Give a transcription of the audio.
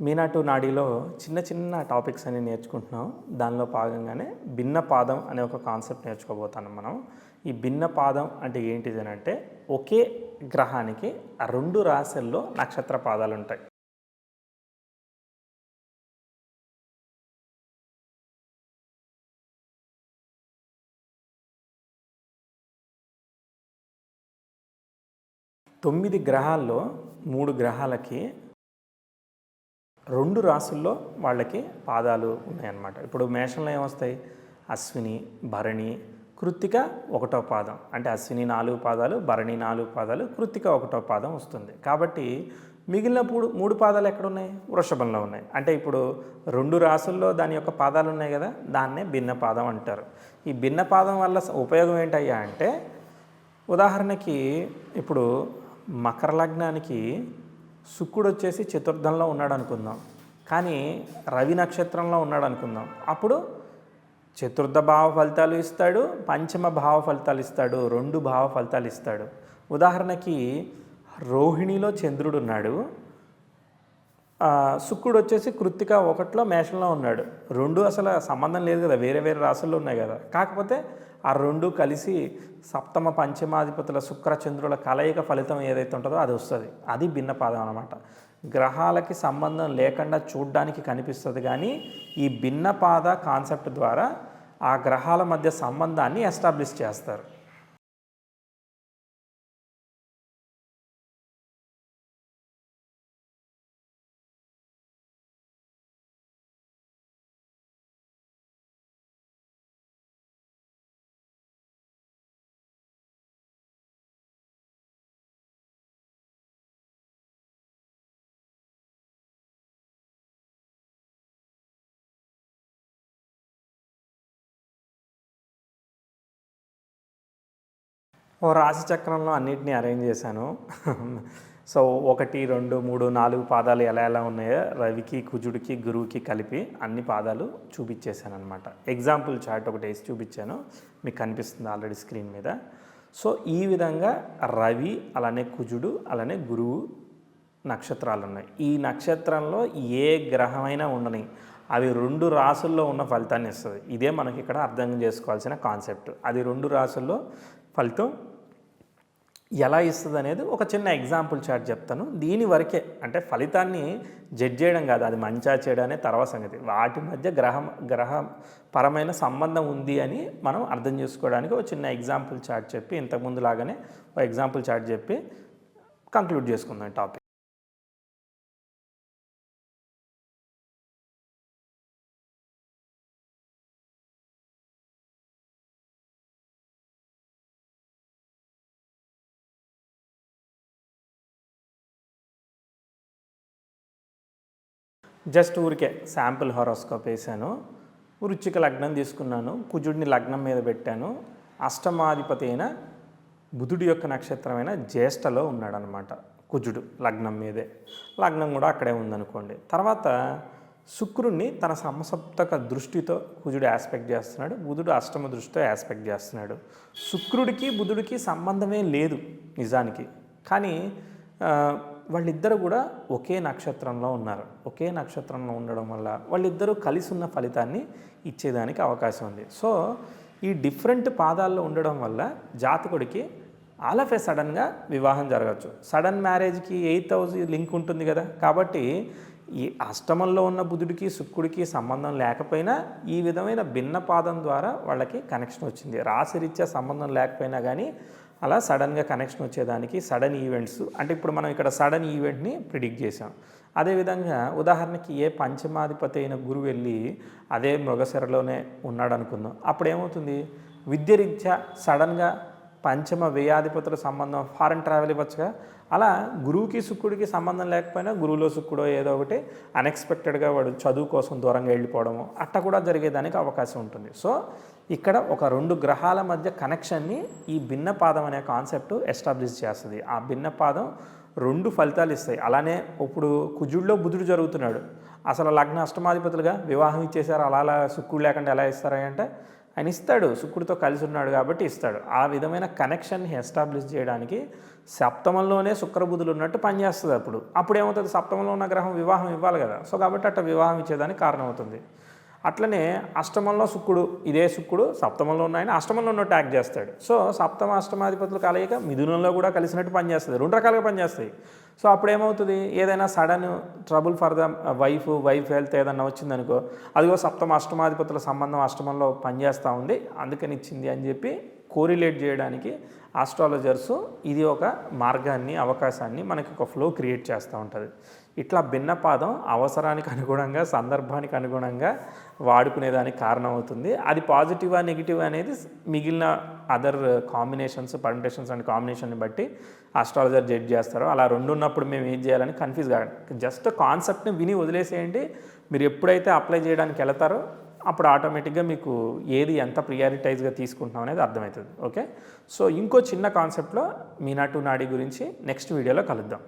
మీనాటు నాడీలో చిన్న చిన్న టాపిక్స్ అన్ని నేర్చుకుంటున్నాం. దానిలో భాగంగానే భిన్న పాదం అనే ఒక కాన్సెప్ట్ నేర్చుకోబోతున్నాం మనం. ఈ భిన్న పాదం అంటే ఏంటిది అని అంటే, ఒకే గ్రహానికి ఆ 2 రాశుల్లో నక్షత్ర పాదాలుంటాయి. తొమ్మిది గ్రహాల్లో 3 గ్రహాలకి 2 రాసుల్లో వాళ్ళకి పాదాలు ఉన్నాయన్నమాట. ఇప్పుడు మేషంలో ఏమొస్తాయి? అశ్విని, భరణి, కృత్తిక ఒకటో పాదం. అంటే అశ్విని 4 పాదాలు, భరణి 4 పాదాలు, కృత్తిక ఒకటో పాదం వస్తుంది. కాబట్టి మిగిలిన 3 పాదాలు ఎక్కడున్నాయి? వృషభంలో ఉన్నాయి. అంటే ఇప్పుడు 2 రాసుల్లో దాని యొక్క పాదాలు ఉన్నాయి కదా, దాన్నే భిన్న పాదం అంటారు. ఈ భిన్న పాదం వల్ల ఉపయోగం ఏంటయ్యా అంటే, ఉదాహరణకి ఇప్పుడు మకర లగ్నానికి శుక్రుడు వచ్చేసి చతుర్థంలో ఉన్నాడు అనుకుందాం, కానీ రవి నక్షత్రంలో ఉన్నాడు అనుకుందాం. అప్పుడు చతుర్థ భావ ఫలితాలు ఇస్తాడు, పంచమ భావ ఫలితాలు ఇస్తాడు, 2 భావ ఫలితాలు ఇస్తాడు. ఉదాహరణకి రోహిణిలో చంద్రుడు ఉన్నాడు, శుక్రుడు వచ్చేసి కృత్తిక 1లో మేషంలో ఉన్నాడు. 2 అసలు సంబంధం లేదు కదా, వేరే వేరే రాసుల్లో ఉన్నాయి కదా. కాకపోతే ఆ 2 కలిసి సప్తమ పంచమాధిపతుల శుక్రచంద్రుల కలయిక ఫలితం ఏదైతే ఉంటుందో అది వస్తుంది. అది భిన్న పాదం అన్నమాట. గ్రహాలకి సంబంధం లేకుండా చూడ్డానికి కనిపిస్తుంది, కానీ ఈ భిన్న పాద కాన్సెప్ట్ ద్వారా ఆ గ్రహాల మధ్య సంబంధాన్ని ఎస్టాబ్లిష్ చేస్తారు. ఓ రాశి చక్రంలో అన్నిటినీ అరేంజ్ చేశాను. సో 1, 2, 3, 4 పాదాలు ఎలా ఎలా ఉన్నాయో రవికి, కుజుడికి, గురువుకి కలిపి అన్ని పాదాలు చూపించేశాను అనమాట. ఎగ్జాంపుల్ చార్ట్ ఒకటి వేసి చూపించాను, మీకు కనిపిస్తుంది ఆల్రెడీ స్క్రీన్ మీద. సో ఈ విధంగా రవి, అలానే కుజుడు, అలానే గురువు నక్షత్రాలు ఉన్నాయి. ఈ నక్షత్రంలో ఏ గ్రహమైనా ఉండని, అవి 2 రాసుల్లో ఉన్న ఫలితాన్ని ఇస్తుంది. ఇదే మనకి ఇక్కడ అర్థం చేసుకోవాల్సిన కాన్సెప్ట్. అది 2 రాసుల్లో ఫలితం ఎలా ఇస్తుంది అనేది ఒక చిన్న ఎగ్జాంపుల్ చార్ట్ చెప్తాను. దీని వరకే, అంటే ఫలితాన్ని జడ్జ్ చేయడం కాదు, అది మంచా చెడు అనే తర్వాత సంగతి. వాటి మధ్య గ్రహపరమైన సంబంధం ఉంది అని మనం అర్థం చేసుకోవడానికి ఒక చిన్న ఎగ్జాంపుల్ చార్ట్ చెప్పి, ఇంతకుముందు లాగానే ఒక ఎగ్జాంపుల్ చార్ట్ చెప్పి కంక్లూడ్ చేసుకుందాం టాపిక్. జస్ట్ ఊరికే శాంపుల్ హారోస్కోప్ వేసాను. వృశ్చిక లగ్నం తీసుకున్నాను, కుజుడిని లగ్నం మీద పెట్టాను. అష్టమాధిపతి అయిన బుధుడి యొక్క నక్షత్రమైన జ్యేష్ఠలో ఉన్నాడనమాట కుజుడు లగ్నం మీదే. లగ్నం కూడా అక్కడే ఉందనుకోండి. తర్వాత శుక్రుడిని తన సమసప్తక దృష్టితో కుజుడు యాస్పెక్ట్ చేస్తున్నాడు, బుధుడు అష్టమ దృష్టితో యాస్పెక్ట్ చేస్తున్నాడు. శుక్రుడికి బుధుడికి సంబంధమే లేదు నిజానికి, కానీ వాళ్ళిద్దరు కూడా ఒకే నక్షత్రంలో ఉన్నారు. ఒకే నక్షత్రంలో ఉండడం వల్ల వాళ్ళిద్దరూ కలిసి ఉన్న ఫలితాన్ని ఇచ్చేదానికి అవకాశం ఉంది. సో ఈ డిఫరెంట్ పాదాల్లో ఉండడం వల్ల జాతకుడికి ఆల్ ఆఫ్ ఏ సడన్గా వివాహం జరగచ్చు. సడన్ మ్యారేజ్కి 8th హౌస్ లింక్ ఉంటుంది కదా. కాబట్టి ఈ అష్టమంలో ఉన్న బుధుడికి శుక్రుడికి సంబంధం లేకపోయినా ఈ విధమైన భిన్న పాదం ద్వారా వాళ్ళకి కనెక్షన్ వచ్చింది. రాశిరీత్యా సంబంధం లేకపోయినా కానీ అలా సడన్గా కనెక్షన్ వచ్చేదానికి సడన్ ఈవెంట్స్, అంటే ఇప్పుడు మనం ఇక్కడ సడన్ ఈవెంట్ని ప్రిడిక్ట్ చేసాం. అదేవిధంగా ఉదాహరణకి ఏ పంచమాధిపతి అయిన గురువు వెళ్ళి అదే మృగశిరలోనే ఉన్నాడు అనుకుందాం, అప్పుడు ఏమవుతుంది? విద్యరీత్యా సడన్గా పంచమ వ్యయాధిపతుల సంబంధం, ఫారెన్ ట్రావెల్ ఇవ్వచ్చుగా. అలా గురువుకి శుక్రుడికి సంబంధం లేకపోయినా గురువులో శుక్రుడో ఏదో ఒకటి అన్ఎక్స్పెక్టెడ్గా వాడు చదువు కోసం దూరంగా వెళ్ళిపోవడము అట్లా కూడా జరిగేదానికి అవకాశం ఉంటుంది. సో ఇక్కడ ఒక 2 గ్రహాల మధ్య కనెక్షన్ని ఈ భిన్న పాదం అనే కాన్సెప్ట్ ఎస్టాబ్లిష్ చేస్తుంది. ఆ భిన్న పాదం 2 ఫలితాలు ఇస్తాయి. అలానే ఇప్పుడు కుజుడిలో బుధుడు జరుగుతున్నాడు, అసలు లగ్న అష్టమాధిపతులుగా వివాహం ఇచ్చేసారు, అలా శుక్రుడు లేకుండా ఎలా ఇస్తారా అంటే ఆయన ఇస్తాడు, శుక్రుడితో కలిసి ఉన్నాడు కాబట్టి ఇస్తాడు. ఆ విధమైన కనెక్షన్ని ఎస్టాబ్లిష్ చేయడానికి సప్తమంలోనే శుక్రబుధులు ఉన్నట్టు పనిచేస్తుంది. అప్పుడు ఏమవుతుంది, సప్తమంలో ఉన్న గ్రహం వివాహం ఇవ్వాలి కదా, సో కాబట్టి అట్లా వివాహం ఇచ్చేదానికి కారణమవుతుంది. అట్లనే అష్టమంలో శుక్రుడు, ఇదే శుక్రుడు సప్తమంలో ఉన్నాయని అష్టమంలో ఉన్నట్టు యాక్ట్ చేస్తాడు. సో సప్తమ అష్టమాధిపతులు కలయిక మిథునంలో కూడా కలిసినట్టు పనిచేస్తుంది, 2 రకాలుగా పనిచేస్తాయి. సో అప్పుడు ఏమవుతుంది, ఏదైనా sudden trouble for the wife health ఏదన్నా వచ్చిందనుకో, అదిగో సప్తమ అష్టమాధిపతుల సంబంధం అష్టమంలో పనిచేస్తూ ఉంది అందుకని ఇచ్చింది అని చెప్పి కోరిలేట్ చేయడానికి ఆస్ట్రాలజర్సు ఇది ఒక మార్గాన్ని, అవకాశాన్ని, మనకి ఒక ఫ్లో క్రియేట్ చేస్తూ ఉంటుంది. ఇట్లా భిన్నపాదం అవసరానికి అనుగుణంగా, సందర్భానికి అనుగుణంగా వాడుకునేదానికి కారణమవుతుంది. అది పాజిటివా నెగిటివ్ అనేది మిగిలిన అదర్ కాంబినేషన్స్, పర్మిటేషన్స్ అండ్ కాంబినేషన్ని బట్టి ఆస్ట్రాలజర్ జడ్జ్ చేస్తారు. అలా 2 ఉన్నప్పుడు మేము ఏం చేయాలని కన్ఫ్యూజ్ కాదు, జస్ట్ కాన్సెప్ట్ని విని వదిలేసేయండి. మీరు ఎప్పుడైతే అప్లై చేయడానికి వెళతారో అప్పుడు ఆటోమేటిక్గా మీకు ఏది ఎంత ప్రియారిటైజ్గా తీసుకుంటున్నాం అనేది అర్థమవుతుంది. ఓకే, సో ఇంకో చిన్న కాన్సెప్ట్లో మీనా టు నాడి గురించి నెక్స్ట్ వీడియోలో కలుద్దాం.